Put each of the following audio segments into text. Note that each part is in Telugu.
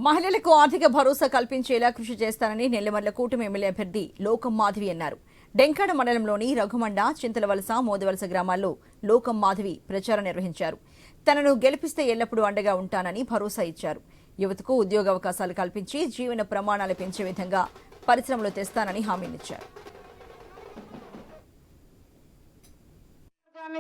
మహిళలకు ఆర్థిక భరోసా కల్పించేలా కృషి చేస్తానని నెల్లిమర్ల కూటమి ఎమ్మెల్యే అభ్యర్థి లోకం మాధవి అన్నారు. డెంకాడ మండలంలోని రఘుమండ, చింతలవలస, మోదవలస గ్రామాల్లో లోకం మాధవి ప్రచారం నిర్వహించారు. తనను గెలిపిస్తే ఎల్లప్పుడూ అండగా ఉంటానని భరోసా ఇచ్చారు. యువతకు ఉద్యోగావకాశాలు కల్పించి జీవన ప్రమాణాలు పెంచే విధంగా పరిశ్రమలు తెస్తానని హామీనిచ్చారు.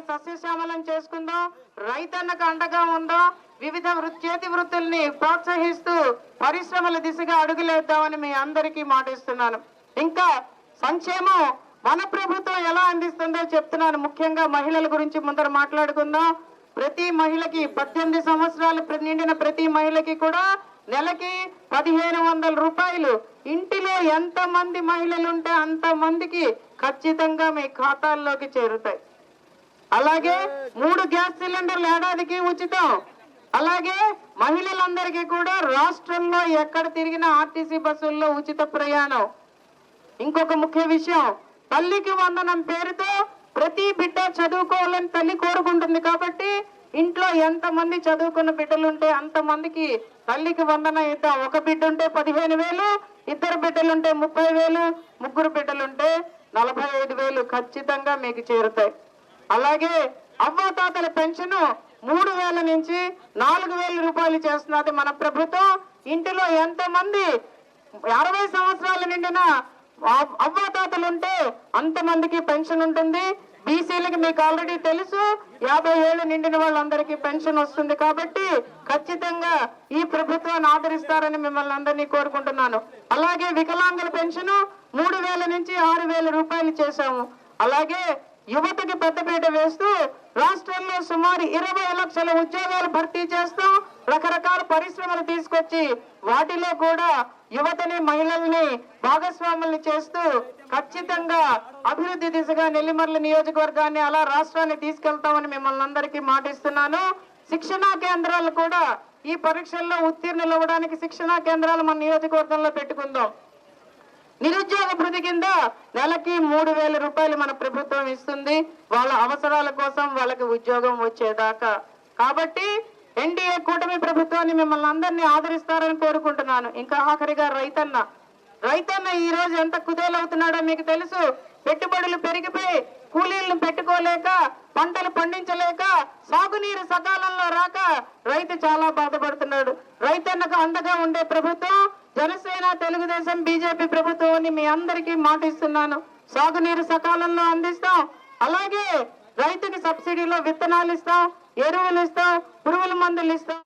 సస్యశ్యామలం చేసుకుందాం, రైతన్నకు అండగా ఉందాం, వివిధ చేతి వృత్తుల్ని ప్రోత్సహిస్తూ పరిశ్రమల దిశగా అడుగులేద్దామని మీ అందరికీ మాటిస్తున్నాను. ఇంకా సంక్షేమం మన ప్రభుత్వం ఎలా అందిస్తుందో చెప్తున్నాను. ముఖ్యంగా మహిళల గురించి ముందర మాట్లాడుకుందాం. ప్రతి మహిళకి 18 సంవత్సరాలు నిండిన ప్రతి మహిళకి కూడా నెలకి 1500 రూపాయలు ఇంటిలో ఎంత మంది మహిళలు ఉంటే అంత మందికి ఖచ్చితంగా మీ ఖాతాల్లోకి చేరుతాయి. అలాగే 3 గ్యాస్ సిలిండర్లు ఏడాదికి ఉచితం. అలాగే మహిళలందరికీ కూడా రాష్ట్రంలో ఎక్కడ తిరిగిన ఆర్టీసీ బస్సుల్లో ఉచిత ప్రయాణం. ఇంకొక ముఖ్య విషయం, తల్లికి వందనం పేరుతో ప్రతి బిడ్డ చదువుకోవాలని తల్లి కోరుకుంటుంది. కాబట్టి ఇంట్లో ఎంతమంది చదువుకున్న బిడ్డలుంటే అంతమందికి తల్లికి వందనం ఇద్దాం. ఒక బిడ్డ ఉంటే 15,000, 2 బిడ్డలుంటే 30,000, 3 బిడ్డలుంటే 45,000 ఖచ్చితంగా మీకు చేరుతాయి. అలాగే అవ్వాతాతల పెన్షన్ 3,000 నుంచి 4,000 రూపాయలు చేస్తున్నది మన ప్రభుత్వం. ఇంటిలో ఎంతమంది 60 సంవత్సరాలు నిండిన అవ్వాతాతలు ఉంటే అంతమందికి పెన్షన్ ఉంటుంది. బీసీలకు మీకు ఆల్రెడీ తెలుసు, 50 ఏళ్ళు నిండిన వాళ్ళందరికీ పెన్షన్ వస్తుంది. కాబట్టి ఖచ్చితంగా ఈ ప్రభుత్వాన్ని ఆదరిస్తారని మిమ్మల్ని అందరినీ కోరుకుంటున్నాను. అలాగే వికలాంగుల పెన్షన్ 3,000 నుంచి 6,000 రూపాయలు చేశాము. అలాగే యువతకి పెద్దపీట వేస్తూ రాష్ట్రంలో సుమారు 20 లక్షల ఉద్యోగాలు భర్తీ చేస్తాం. రకరకాల పరిశ్రమలు తీసుకొచ్చి వాటిలో కూడా యువతని, మహిళల్ని భాగస్వాముల్ని చేస్తూ ఖచ్చితంగా అభివృద్ధి దిశగా నెల్లిమర్ల నియోజకవర్గాన్ని అలా రాష్ట్రాన్ని తీసుకెళ్తామని మిమ్మల్ని అందరికీ మాటిస్తున్నాను. శిక్షణా కేంద్రాలు కూడా ఈ పరీక్షల్లో ఉత్తీర్ణులు అవ్వడానికి శిక్షణా కేంద్రాలు మన నియోజకవర్గంలో పెట్టుకుందాం. నిరుద్యోగ భృతి కింద నెలకి 3,000 రూపాయలు మన ప్రభుత్వం ఇస్తుంది, వాళ్ళ అవసరాల కోసం వాళ్ళకి ఉద్యోగం వచ్చేదాకా. కాబట్టి ఎన్డీఏ కూటమి ప్రభుత్వాన్ని మిమ్మల్ని అందరినీ ఆదరిస్తారని కోరుకుంటున్నాను. ఇంకా ఆఖరిగా రైతన్న ఈ రోజు ఎంత కుదేలవుతున్నాడో మీకు తెలుసు. పెట్టుబడులు పెరిగిపోయి కూలీలను పెట్టుకోలేక, పంటలు పండించలేక, సాగునీరు సకాలంలో రాక రైతు చాలా బాధపడుతున్నాడు. రైతన్నకు అండగా ఉండే ప్రభుత్వం జనసేన, తెలుగుదేశం, బీజేపీ ప్రభుత్వం అని మీ అందరికీ మాటిస్తున్నాను. సాగునీరు సకాలంలో అందిస్తాం. అలాగే రైతుకి సబ్సిడీలో విత్తనాలు ఇస్తాం, ఎరువులు ఇస్తాం, పురుగుల మందులు ఇస్తాం.